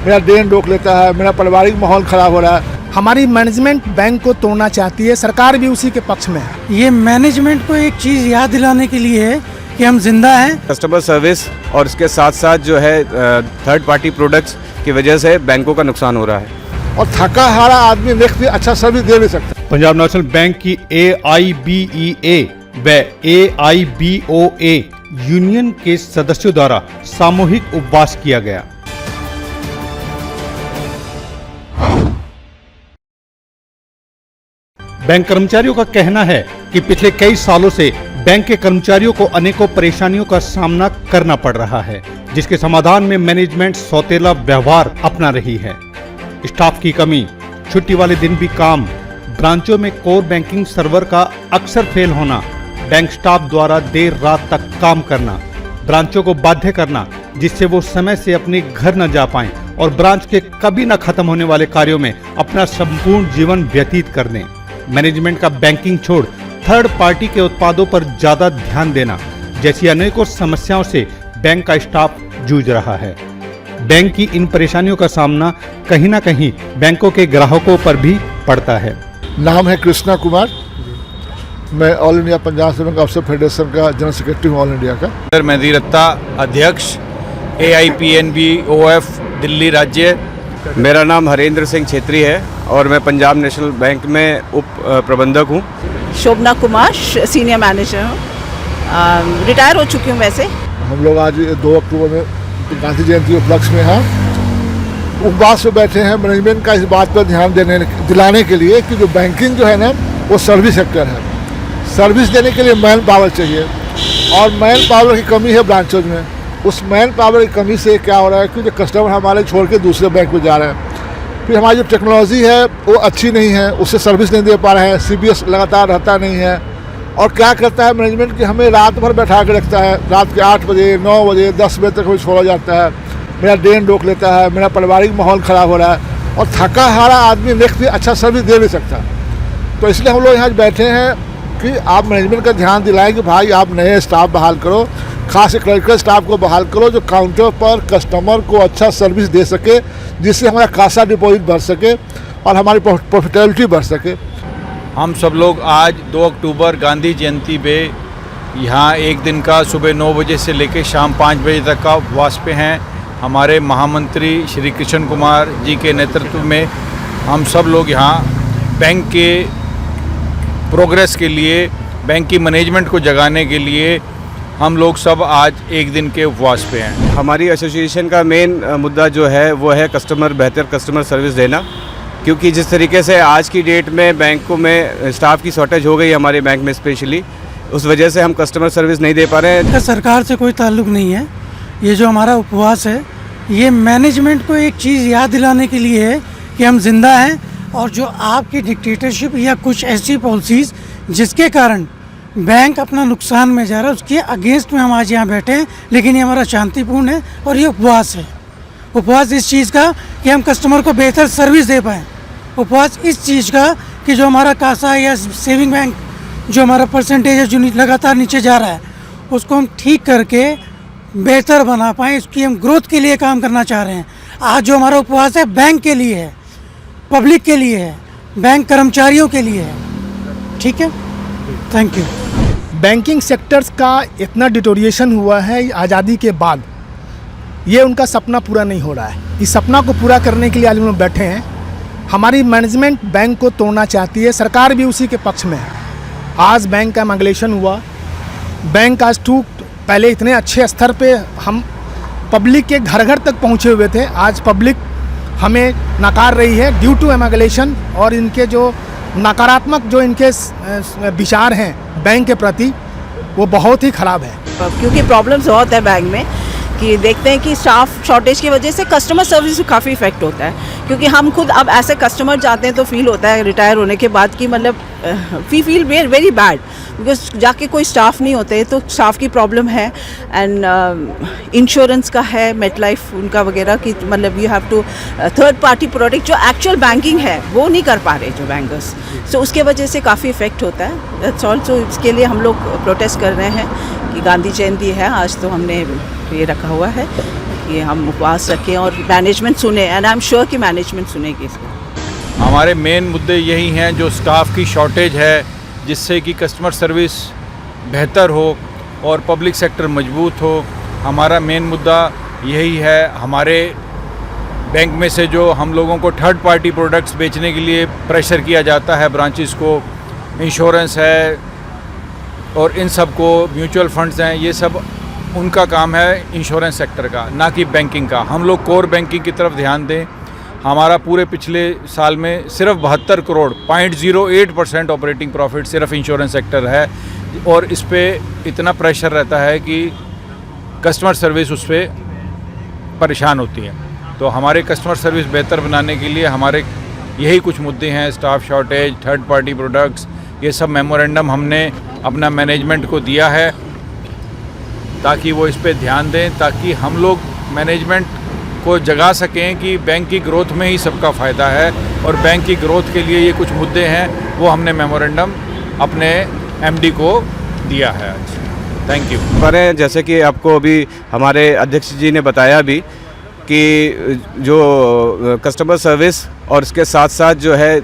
मेरा ड्रेन रोक लेता है, मेरा पारिवारिक माहौल खराब हो रहा है। हमारी मैनेजमेंट बैंक को तोड़ना चाहती है, सरकार भी उसी के पक्ष में है। ये मैनेजमेंट को एक चीज़ याद दिलाने के लिए है कि हम जिंदा हैं। कस्टमर सर्विस और इसके साथ साथ जो है थर्ड पार्टी प्रोडक्ट्स की वजह से बैंकों का नुकसान हो रहा है और थका हारा आदमी नेक्स्ट अच्छा सर्विस दे नहीं सकता। पंजाब नेशनल बैंक की AIBEA व AIBOA यूनियन के सदस्यों द्वारा सामूहिक उपवास किया गया। बैंक कर्मचारियों का कहना है कि पिछले कई सालों से बैंक के कर्मचारियों को अनेकों परेशानियों का सामना करना पड़ रहा है, जिसके समाधान में मैनेजमेंट सौतेला व्यवहार अपना रही है। स्टाफ की कमी, छुट्टी वाले दिन भी काम, ब्रांचों में कोर बैंकिंग सर्वर का अक्सर फेल होना, बैंक स्टाफ द्वारा देर रात तक काम करना, ब्रांचों को बाध्य करना जिससे वो समय से अपने घर न जा पाएं और ब्रांच के कभी न खत्म होने वाले कार्यों में अपना संपूर्ण जीवन व्यतीत कर दें। मैनेजमेंट का बैंकिंग छोड़ थर्ड पार्टी के उत्पादों पर ज्यादा ध्यान देना जैसी अनेकों समस्याओं से बैंक का स्टाफ जूझ रहा है। बैंक की इन परेशानियों का सामना कहीं ना कहीं बैंकों के ग्राहकों पर भी पड़ता है। नाम है कृष्णा कुमार, मैं all India Punjab national bank officer federation का जनरल सेक्रेटरी हूँ ऑल इंडिया का। सर मेहदी रत्ता, अध्यक्ष AIPNBOF दिल्ली राज्य। मेरा नाम हरेंद्र सिंह छेत्री है और मैं पंजाब नेशनल बैंक में उप प्रबंधक हूँ। शोभना कुमार, सीनियर मैनेजर हूँ, रिटायर हो चुकी हूँ वैसे। हम लोग आज 2 अक्टूबर में गांधी जयंती उपलक्ष्य में हैं, उपवास में बैठे हैं मैनेजमेंट का इस बात पर ध्यान दिलाने के लिए कि जो बैंकिंग जो है ना वो सर्विस सेक्टर है। सर्विस देने के लिए मैन पावर चाहिए और मैन पावर की कमी है ब्रांचों में। उस मैन पावर की कमी से क्या हो रहा है कि जो कस्टमर हमारे छोड़ के दूसरे बैंक में जा रहे हैं, फिर हमारी जो टेक्नोलॉजी है वो अच्छी नहीं है, उससे सर्विस नहीं दे पा रहे हैं। CBS लगातार रहता नहीं है और क्या करता है मैनेजमेंट कि हमें रात भर बैठा के रखता है। रात के 8 बजे, 9 बजे, 10 बजे तक हमें छोड़ा जाता है, मेरा ड्रेन रोक लेता है, मेरा पारिवारिक माहौल ख़राब हो रहा है और थका हारा आदमी नेक्स्ट अच्छा सर्विस दे नहीं सकता। तो इसलिए हम लोग यहाँ बैठे हैं कि आप मैनेजमेंट का ध्यान दिलाएं कि भाई आप नए स्टाफ बहाल करो, खास क्लरिकल स्टाफ को बहाल करो जो काउंटर पर कस्टमर को अच्छा सर्विस दे सके, जिससे हमारा कासा डिपॉजिट बढ़ सके और हमारी प्रॉफिटेबिलिटी बढ़ सके। हम सब लोग आज 2 अक्टूबर गांधी जयंती पे यहाँ एक दिन का सुबह 9 बजे से लेकर शाम 5 बजे तक का उपवास पे हैं। हमारे महामंत्री श्री कृष्ण कुमार जी के नेतृत्व में हम सब लोग यहाँ बैंक के प्रोग्रेस के लिए, बैंक की मैनेजमेंट को जगाने के लिए हम लोग सब आज एक दिन के उपवास पे हैं। हमारी एसोसिएशन का मेन मुद्दा जो है वो है बेहतर कस्टमर सर्विस देना, क्योंकि जिस तरीके से आज की डेट में बैंकों में स्टाफ की शॉर्टेज हो गई हमारे बैंक में स्पेशली, उस वजह से हम कस्टमर सर्विस नहीं दे पा रहे हैं। सरकार से कोई ताल्लुक नहीं है। ये जो हमारा उपवास है ये मैनेजमेंट को एक चीज़ याद दिलाने के लिए है कि हम जिंदा हैं और जो आपकी डिक्टेटरशिप या कुछ ऐसी पॉलिसीज़ जिसके कारण बैंक अपना नुकसान में जा रहा है उसके अगेंस्ट में हम आज यहाँ बैठे हैं। लेकिन ये हमारा शांतिपूर्ण है और ये उपवास है। उपवास इस चीज़ का कि हम कस्टमर को बेहतर सर्विस दे पाएँ। उपवास इस चीज़ का कि जो हमारा कासा या सेविंग बैंक जो हमारा परसेंटेज है जो लगातार नीचे जा रहा है उसको हम ठीक करके बेहतर बना पाएँ, इसकी हम ग्रोथ के लिए काम करना चाह रहे हैं। आज जो हमारा उपवास है बैंक के लिए है, पब्लिक के लिए है, बैंक कर्मचारियों के लिए है। ठीक है, थैंक यू। बैंकिंग सेक्टर्स का इतना डिटोरिएशन हुआ है आज़ादी के बाद, ये उनका सपना पूरा नहीं हो रहा है। इस सपना को पूरा करने के लिए आज हम लोग बैठे हैं। हमारी मैनेजमेंट बैंक को तोड़ना चाहती है, सरकार भी उसी के पक्ष में है। आज बैंक का माइग्रेशन हुआ, बैंक आज पहले इतने अच्छे स्तर पे हम पब्लिक के घर घर तक पहुँचे हुए थे, आज पब्लिक हमें नकार रही है ड्यू टू एमाइग्रेशन और इनके जो नकारात्मक जो इनके विचार हैं बैंक के प्रति वो बहुत ही ख़राब है। क्योंकि प्रॉब्लम्स बहुत है बैंक में कि देखते हैं कि स्टाफ शॉर्टेज की वजह से कस्टमर सर्विस को काफ़ी इफेक्ट होता है। क्योंकि हम खुद अब ऐसे कस्टमर जाते हैं तो फील होता है रिटायर होने के बाद कि मतलब we feel very bad because जाके कोई स्टाफ नहीं होते तो स्टाफ की प्रॉब्लम है। एंड इंश्योरेंस का है, मेट लाइफ उनका वगैरह कि मतलब you have to third party product जो एक्चुअल बैंकिंग है वो नहीं कर पा रहे जो बैंकर्स, सो उसके वजह से काफ़ी इफेक्ट होता है। That's all. सो इसके लिए हम लोग प्रोटेस्ट कर रहे हैं कि गांधी जयंती है आज तो हमने ये रखा हुआ है कि हम उपवास रखें और मैनेजमेंट सुने, एंड आई एम श्योर कि मैनेजमेंट सुनेगी इसको। हमारे मेन मुद्दे यही हैं, जो स्टाफ की शॉर्टेज है, जिससे कि कस्टमर सर्विस बेहतर हो और पब्लिक सेक्टर मजबूत हो। हमारा मेन मुद्दा यही है। हमारे बैंक में से जो हम लोगों को थर्ड पार्टी प्रोडक्ट्स बेचने के लिए प्रेशर किया जाता है ब्रांचेस को, इंश्योरेंस है और इन सब को, म्यूचुअल फंड्स हैं, ये सब उनका काम है इंश्योरेंस सेक्टर का, ना कि बैंकिंग का। हम लोग कोर बैंकिंग की तरफ ध्यान दें। हमारा पूरे पिछले साल में सिर्फ 72 करोड़ 0.08% ऑपरेटिंग प्रॉफिट सिर्फ इंश्योरेंस सेक्टर है, और इस पर इतना प्रेशर रहता है कि कस्टमर सर्विस उस पर परेशान होती है। तो हमारे कस्टमर सर्विस बेहतर बनाने के लिए हमारे यही कुछ मुद्दे हैं, staff shortage, third party products, ये सब मेमोरेंडम हमने अपना मैनेजमेंट को दिया है ताकि वो इस पे ध्यान दें, ताकि हम लोग मैनेजमेंट को जगा सकें कि बैंक की ग्रोथ में ही सबका फ़ायदा है, और बैंक की ग्रोथ के लिए ये कुछ मुद्दे हैं, वो हमने मेमोरेंडम अपने एमडी को दिया है आज। Thank you. पर जैसे कि आपको अभी हमारे अध्यक्ष जी ने बताया भी कि जो कस्टमर सर्विस और इसके साथ साथ जो है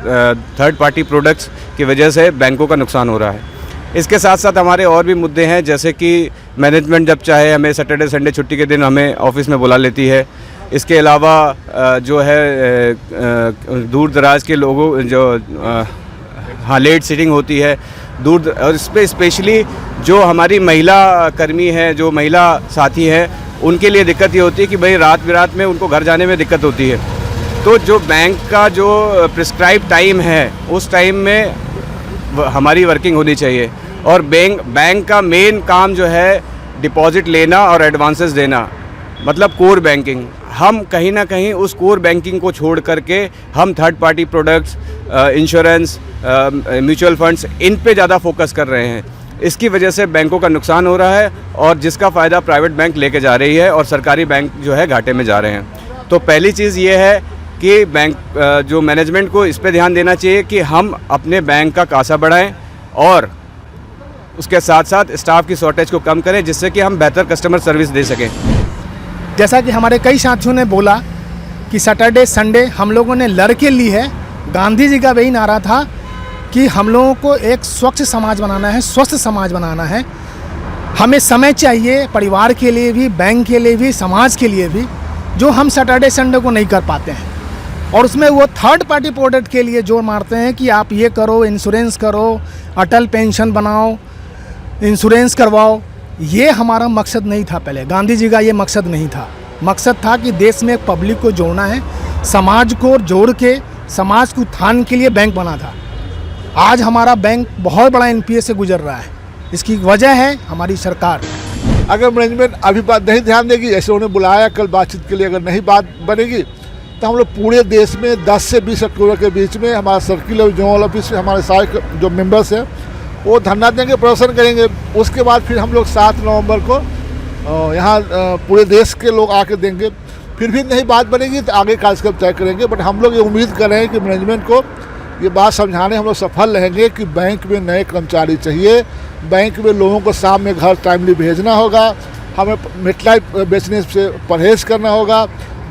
थर्ड पार्टी प्रोडक्ट्स की वजह से बैंकों का नुकसान हो रहा है। इसके साथ साथ हमारे और भी मुद्दे हैं, जैसे कि मैनेजमेंट जब चाहे हमें सैटरडे संडे छुट्टी के दिन हमें ऑफिस में बुला लेती है। इसके अलावा जो है दूर दराज के लोगों जो हाँ लेट सीटिंग होती है दूर, और इस पर स्पेशली जो हमारी महिला कर्मी हैं, जो महिला साथी हैं, उनके लिए दिक्कत ये होती है कि भाई रात बिरात में उनको घर जाने में दिक्कत होती है। तो जो बैंक का जो प्रिस्क्राइब टाइम है उस टाइम में हमारी वर्किंग होनी चाहिए, और बैंक का मेन काम जो है डिपॉजिट लेना और एडवांसेस देना, मतलब कोर बैंकिंग। हम कहीं ना कहीं उस कोर बैंकिंग को छोड़ करके हम third party products, insurance, mutual funds, इन पे ज़्यादा फोकस कर रहे हैं। इसकी वजह से बैंकों का नुकसान हो रहा है, और जिसका फ़ायदा प्राइवेट बैंक लेके जा रही है और सरकारी बैंक जो है घाटे में जा रहे हैं। तो पहली चीज़ ये है कि बैंक जो मैनेजमेंट को इस पे ध्यान देना चाहिए कि हम अपने बैंक का कासा बढ़ाएं, और उसके साथ साथ स्टाफ की शॉर्टेज को कम करें, जिससे कि हम बेहतर कस्टमर सर्विस दे सकें। जैसा कि हमारे कई साथियों ने बोला कि सैटरडे संडे हम लोगों ने लड़ के ली है। गांधी जी का वही नारा था कि हम लोगों को एक स्वच्छ समाज बनाना है, स्वस्थ समाज बनाना है। हमें समय चाहिए परिवार के लिए भी, बैंक के लिए भी, समाज के लिए भी, जो हम सैटरडे संडे को नहीं कर पाते हैं। और उसमें वो थर्ड पार्टी प्रोडक्ट के लिए जोर मारते हैं कि आप ये करो, इंश्योरेंस करो, अटल पेंशन बनाओ, इंश्योरेंस करवाओ। ये हमारा मकसद नहीं था। पहले गांधी जी का ये मकसद नहीं था। मकसद था कि देश में पब्लिक को जोड़ना है, समाज को जोड़ के समाज को उत्थान के लिए बैंक बना था। आज हमारा बैंक बहुत बड़ा एनपीए से गुजर रहा है। इसकी वजह है हमारी सरकार। अगर मैनेजमेंट अभी बात नहीं ध्यान देगी, ऐसे उन्हें बुलाया कल बातचीत के लिए, अगर नहीं बात बनेगी तो हम लोग पूरे देश में 10 से 20 अक्टूबर के बीच में हमारा सर्किल और जोनल ऑफिस में हमारे सारे जो मेंबर्स हैं वो धरना देंगे, प्रदर्शन करेंगे। उसके बाद फिर हम लोग 7 नवंबर को यहाँ पूरे देश के लोग आके देंगे। फिर भी नहीं बात बनेगी तो आगे कार्यक्रम तय करेंगे। बट हम लोग ये उम्मीद कर रहे हैं कि मैनेजमेंट को ये बात समझाने हम लोग सफल रहेंगे कि बैंक में नए कर्मचारी चाहिए, बैंक में लोगों को शाम में घर टाइमली भेजना होगा, हमें मिठाई बेचने से परहेज़ करना होगा।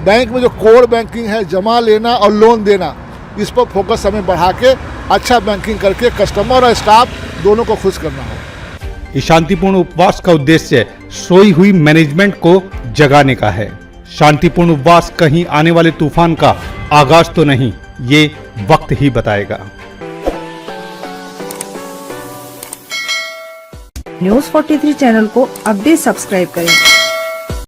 बैंक में जो कोर बैंकिंग है, जमा लेना और लोन देना, इस पर फोकस हमें बढ़ा के अच्छा बैंकिंग करके कस्टमर और स्टाफ दोनों को खुश करना होगा। इस शांतिपूर्ण उपवास का उद्देश्य सोई हुई मैनेजमेंट को जगाने का है। शांतिपूर्ण उपवास कहीं आने वाले तूफान का आगाज तो नहीं, ये वक्त ही बताएगा। न्यूज़ 43 चैनल को अब भी सब्सक्राइब करें